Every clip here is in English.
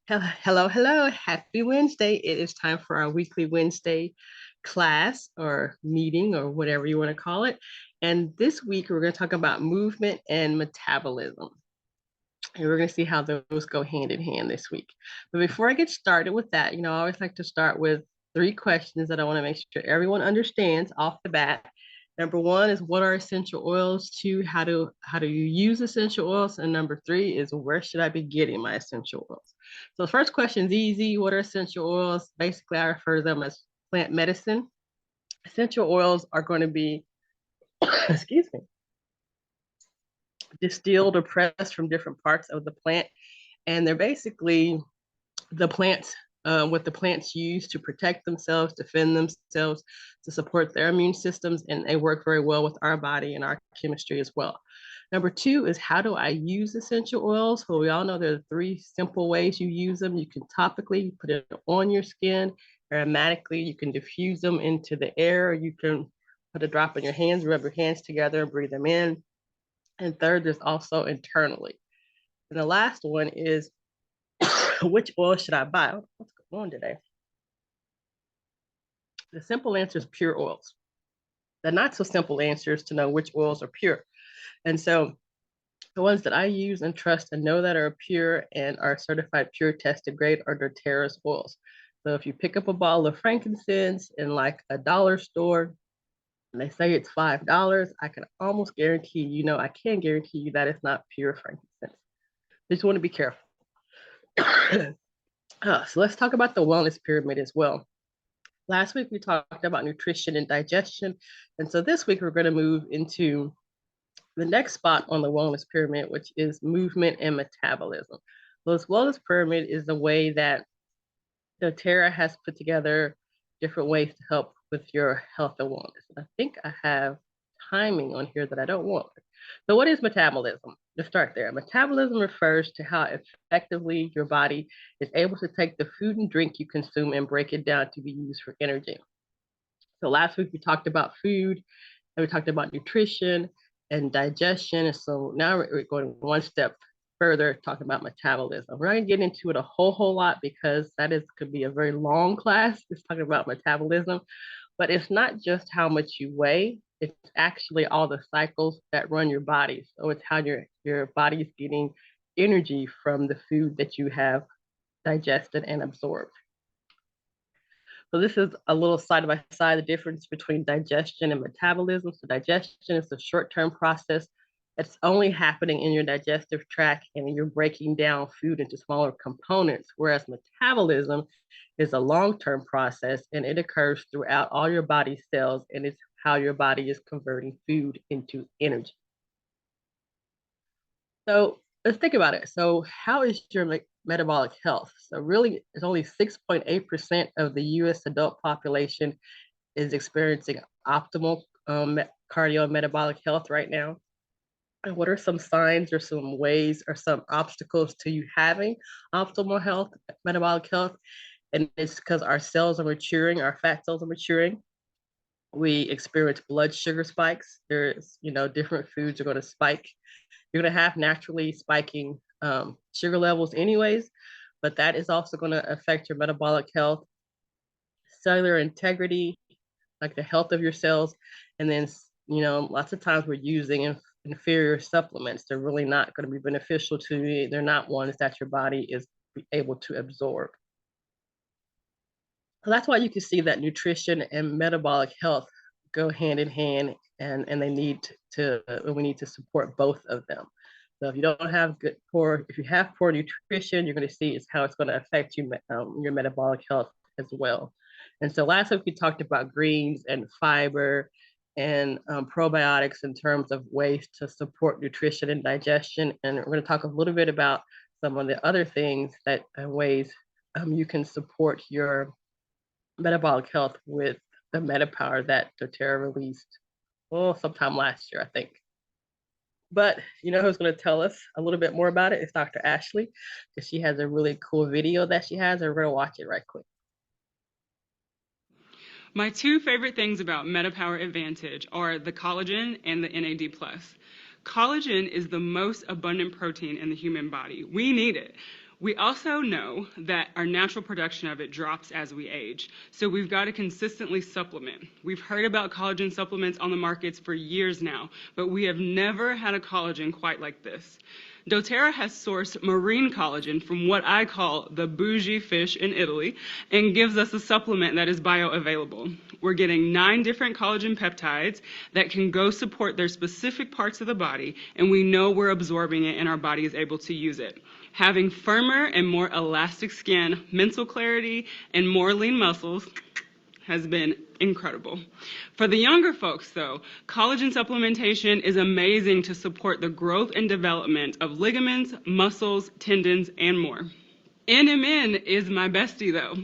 Hello, hello. Happy Wednesday. It is time for our weekly Wednesday class or meeting or whatever you want to call it. And this week we're going to talk about movement and metabolism. And we're going to see how those go hand in hand this week. But before I get started with that, I always like to start with three questions that I want to make sure everyone understands off the bat. Number one is, what are essential oils? Two, how do you use essential oils? And number three is, where should I be getting my essential oils? So the first question is easy. What are essential oils? Basically, I refer to them as plant medicine. Essential oils are going to be, excuse me, distilled or pressed from different parts of the plant. And they're basically the plants, what the plants use to protect themselves, defend themselves, to support their immune systems, and they work very well with our body and our chemistry as well. Number two is, how do I use essential oils? Well, we all know there are three simple ways you use them. You can topically put it on your skin, aromatically, you can diffuse them into the air, you can put a drop in your hands, rub your hands together and breathe them in. And third, there's also internally. And the last one is, which oil should I buy? What's going on today? The simple answer is pure oils. The not so simple answer is to know which oils are pure. And so the ones that I use and trust and know that are pure and are certified pure tested grade are doTERRA's oils. So if you pick up a bottle of frankincense in like a dollar store and they say it's $5, I can almost guarantee I can guarantee you that it's not pure frankincense. Just want to be careful. So let's talk about the wellness pyramid as well. Last week we talked about nutrition and digestion. And so this week we're going to move into the next spot on the wellness pyramid, which is movement and metabolism. So this wellness pyramid is the way that doTERRA has put together different ways to help with your health and wellness. And I think I have timing on here that I don't want. So what is metabolism? Let's start there. Metabolism refers to how effectively your body is able to take the food and drink you consume and break it down to be used for energy. So last week we talked about food and we talked about nutrition and digestion. And so now we're going one step further, talking about metabolism. We're not going to get into it a whole lot because could be a very long class. It's talking about metabolism, but it's not just how much you weigh. It's actually all the cycles that run your body. So it's how your body is getting energy from the food that you have digested and absorbed. So this is a little side by side, the difference between digestion and metabolism. So digestion is a short-term process. It's only happening in your digestive tract and you're breaking down food into smaller components, whereas metabolism is a long-term process and it occurs throughout all your body cells, and it's how your body is converting food into energy. So let's think about it. So how is your metabolic health? So really, it's only 6.8% of the US adult population is experiencing optimal cardiometabolic health right now. And what are some signs or some ways or some obstacles to you having optimal health, metabolic health? And it's because our cells are maturing, our fat cells are maturing. We experience blood sugar spikes. There's, different foods are going to spike. You're going to have naturally spiking sugar levels anyways, but that is also going to affect your metabolic health, cellular integrity, like the health of your cells. And then, lots of times we're using inferior supplements. They're really not going to be beneficial to you. They're not ones that your body is able to absorb. So that's why you can see that nutrition and metabolic health go hand in hand, and we need to support both of them. So if you don't have if you have poor nutrition, you're going to see how it's going to affect your metabolic health as well. And so last week we talked about greens and fiber and probiotics in terms of ways to support nutrition and digestion. And we're going to talk a little bit about some of the other things that ways you can support your metabolic health with the MetaPower that doTERRA released, sometime last year, I think. But who's going to tell us a little bit more about it? It's Dr. Ashley, because she has a really cool video that she has, and we're going to watch it right quick. My two favorite things about MetaPower Advantage are the collagen and the NAD+. Collagen is the most abundant protein in the human body. We need it. We also know that our natural production of it drops as we age, so we've got to consistently supplement. We've heard about collagen supplements on the markets for years now, but we have never had a collagen quite like this. doTERRA has sourced marine collagen from what I call the bougie fish in Italy and gives us a supplement that is bioavailable. We're getting 9 different collagen peptides that can go support their specific parts of the body, and we know we're absorbing it and our body is able to use it. Having firmer and more elastic skin, mental clarity, and more lean muscles has been incredible. For the younger folks, though, collagen supplementation is amazing to support the growth and development of ligaments, muscles, tendons, and more. NMN is my bestie, though.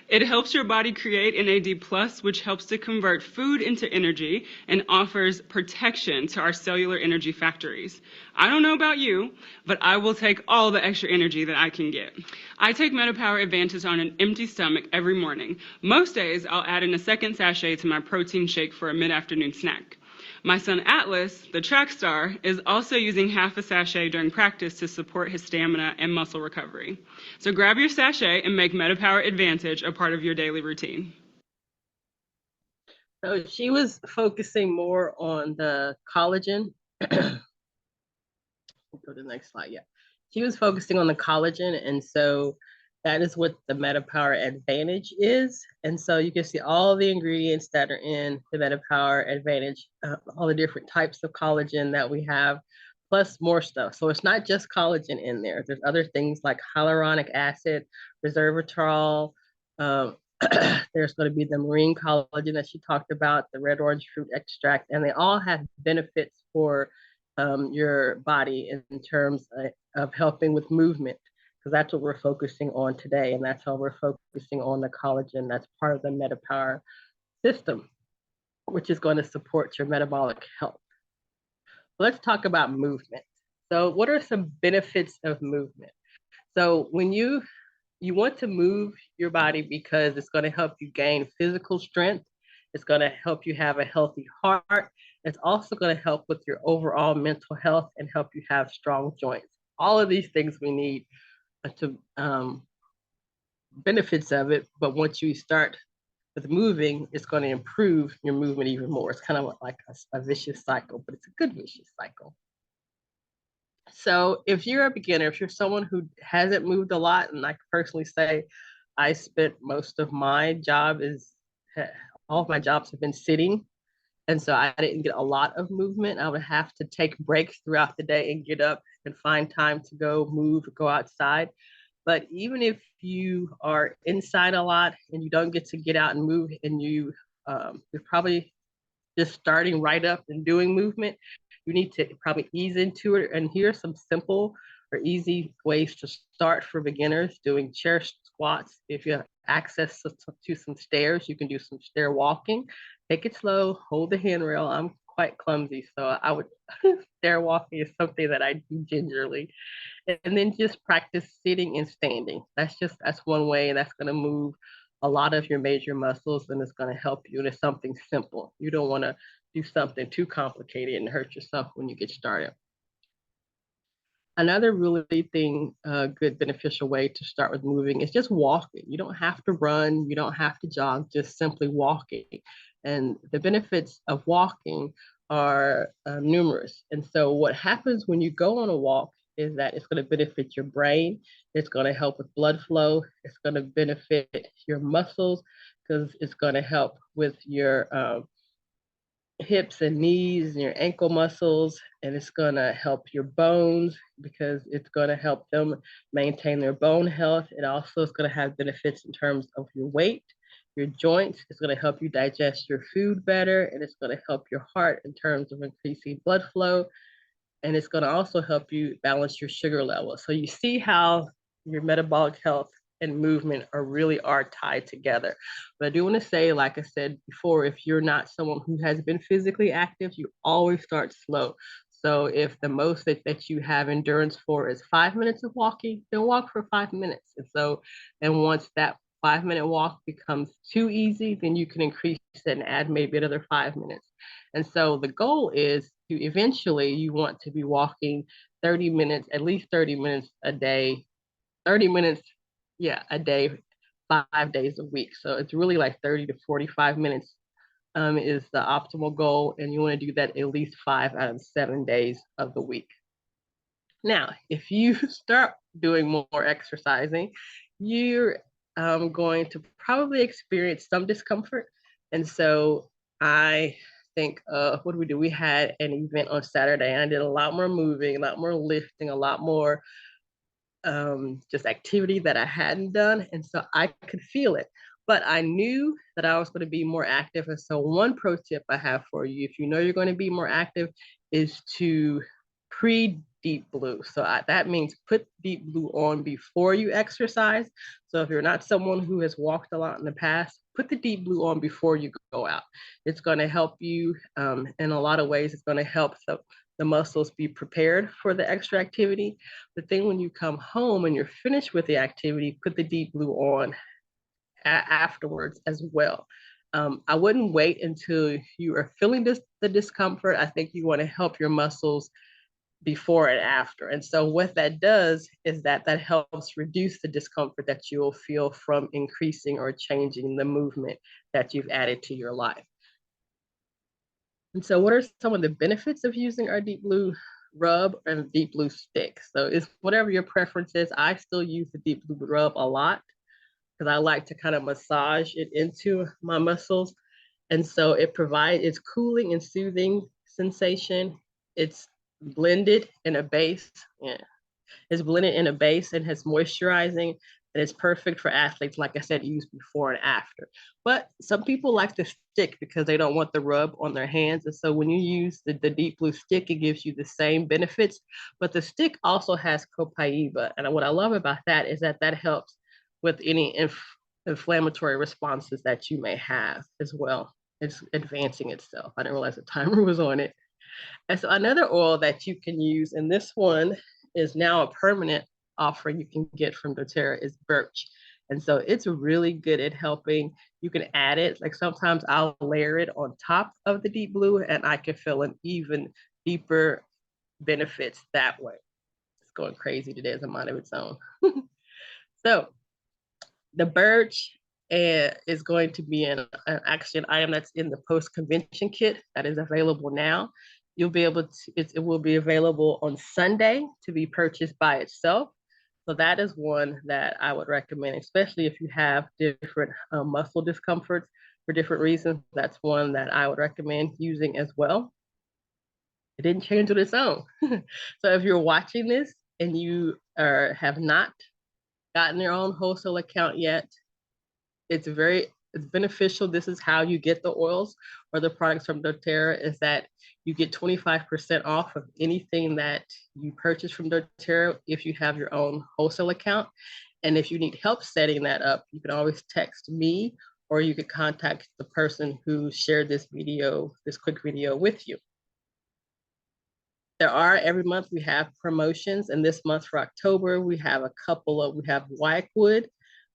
It helps your body create NAD+, which helps to convert food into energy and offers protection to our cellular energy factories. I don't know about you, but I will take all the extra energy that I can get. I take MetaPower Advantage on an empty stomach every morning. Most days, I'll add in a second sachet to my protein shake for a mid-afternoon snack. My son Atlas, the track star, is also using half a sachet during practice to support his stamina and muscle recovery. So grab your sachet and make MetaPower Advantage a part of your daily routine. So she was focusing more on the collagen. Go to the next slide. Yeah. She was focusing on the collagen. And so that is what the MetaPower Advantage is. And so you can see all the ingredients that are in the MetaPower Advantage, all the different types of collagen that we have, plus more stuff. So it's not just collagen in there. There's other things like hyaluronic acid, resveratrol. There's going to be the marine collagen that she talked about, the red orange fruit extract, and they all have benefits for your body in terms of helping with movement, because that's what we're focusing on today. And that's how we're focusing on the collagen that's part of the MetaPower system, which is going to support your metabolic health. Let's talk about movement. So what are some benefits of movement? So when you want to move your body because it's going to help you gain physical strength. It's going to help you have a healthy heart. It's also going to help with your overall mental health and help you have strong joints. All of these things we need to benefits of it, but once you start with moving, it's going to improve your movement even more. It's kind of like a vicious cycle, but it's a good vicious cycle. So if you're a beginner, if you're someone who hasn't moved a lot, and I personally say I spent most of my job all of my jobs have been sitting. And so I didn't get a lot of movement. I would have to take breaks throughout the day and get up and find time to go move, go outside. But even if you are inside a lot and you don't get to get out and move, and you're probably just starting right up and doing movement, you need to probably ease into it. And here are some simple or easy ways to start for beginners: doing chair squats. If you have access to some stairs, you can do some stair walking. Take it slow, hold the handrail. I'm quite clumsy, so I would stair walking is something that I do gingerly. And then just practice sitting and standing. That's one way, and that's going to move a lot of your major muscles, and it's going to help you. And it's something simple. You don't want to do something too complicated and hurt yourself when you get started. Another really good beneficial way to start with moving is just walking. You don't have to run, you don't have to jog, just simply walking. And the benefits of walking are numerous. And so what happens when you go on a walk is that it's going to benefit your brain. It's going to help with blood flow. It's going to benefit your muscles because it's going to help with your hips and knees and your ankle muscles, and it's going to help your bones because it's going to help them maintain their bone health. It also is going to have benefits in terms of your weight, your joints. It's going to help you digest your food better, and it's going to help your heart in terms of increasing blood flow, and it's going to also help you balance your sugar level. So you see how your metabolic health and movement are tied together. But I do want to say, like I said before, if you're not someone who has been physically active, you always start slow. So if the most that you have endurance for is 5 minutes of walking, then walk for 5 minutes. And once that 5-minute walk becomes too easy, then you can increase it and add maybe another 5 minutes. And so the goal is to eventually you want to be walking 30 minutes, at least 30 minutes a day, 30 minutes, yeah, a day, 5 days a week. So it's really like 30 to 45 minutes is the optimal goal. And you want to do that at least 5 out of 7 days of the week. Now, if you start doing more exercising, you're going to probably experience some discomfort. And so I think, what do we do? We had an event on Saturday, and I did a lot more moving, a lot more lifting, a lot more just activity that I hadn't done. And so I could feel it. But I knew that I was going to be more active. And so, one pro tip I have for you, if you know you're going to be more active, is to pre deep blue. So that means put deep blue on before you exercise. So if you're not someone who has walked a lot in the past, put the deep blue on before you go out. It's going to help you in a lot of ways. It's going to help the muscles be prepared for the extra activity. But then when you come home and you're finished with the activity, put the deep blue on afterwards as well. I wouldn't wait until you are feeling the discomfort. I think you want to help your muscles before and after. And so what that does is that helps reduce the discomfort that you'll feel from increasing or changing the movement that you've added to your life. And so what are some of the benefits of using our deep blue rub and deep blue stick? So it's whatever your preference is. I still use the deep blue rub a lot because I like to kind of massage it into my muscles. And so it's cooling and soothing sensation. It's blended in a base. Yeah. It's blended in a base and has moisturizing, and it's perfect for athletes, like I said, used before and after. But some people like the stick because they don't want the rub on their hands. And so when you use the deep blue stick, it gives you the same benefits. But the stick also has copaiba. And what I love about that is that helps with any inflammatory responses that you may have as well. It's advancing itself. I didn't realize the timer was on it. And so another oil that you can use, and this one is now a permanent offering you can get from doTERRA, is birch. And so it's really good at helping. You can add it, like sometimes I'll layer it on top of the deep blue and I can feel an even deeper benefits that way. It's going crazy today as a mind of its own. So the birch is going to be an item that's in the post-convention kit that is available now. You'll be able to, it will be available on Sunday to be purchased by itself. So that is one that I would recommend, especially if you have different muscle discomforts for different reasons. That's one that I would recommend using as well. It didn't change on its own. So if you're watching this and you have not gotten your own wholesale account yet, it's beneficial. This is how you get the oils or the products from doTERRA, is that you get 25% off of anything that you purchase from doTERRA if you have your own wholesale account. And if you need help setting that up, you can always text me, or you could contact the person who shared this quick video with you. Every month we have promotions, and this month for October, we have Whitewood,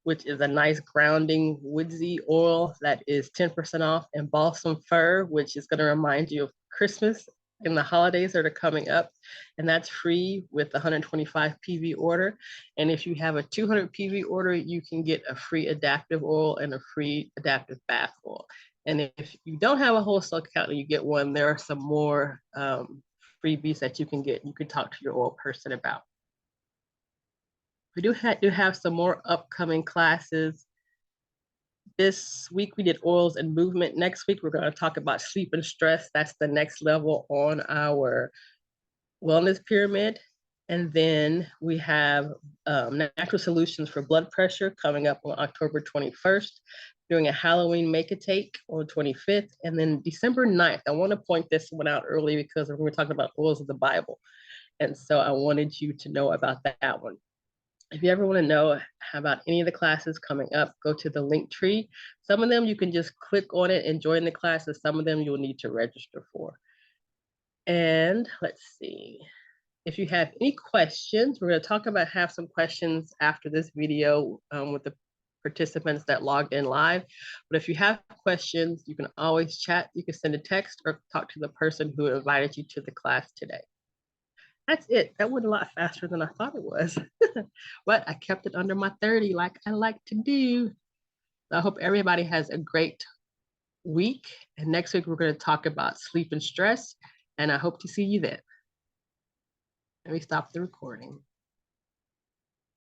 which is a nice grounding woodsy oil that is 10% off, and balsam fir, which is going to remind you of Christmas and the holidays that are coming up. And that's free with the 125 PV order. And if you have a 200 PV order, you can get a free adaptive oil and a free adaptive bath oil. And if you don't have a wholesale account and you get one, there are some more freebies that you can get. You can talk to your oil person about. We do have some more upcoming classes. This week we did oils and movement. Next week we're going to talk about sleep and stress. That's the next level on our wellness pyramid. And then we have natural solutions for blood pressure coming up on October 21st, doing a Halloween make-a-take on 25th. And then December 9th, I want to point this one out early because we're going to talk about oils of the Bible. And so I wanted you to know about that one. If you ever want to know about any of the classes coming up, go to the link tree. Some of them you can just click on it and join the classes. Some of them you'll need to register for. And let's see. If you have any questions, we're going to have some questions after this video with the participants that logged in live. But if you have questions, you can always chat. You can send a text or talk to the person who invited you to the class today. That's it. That went a lot faster than I thought it was. But I kept it under my 30 like I like to do. I hope everybody has a great week. And next week, we're going to talk about sleep and stress. And I hope to see you then. Let me stop the recording.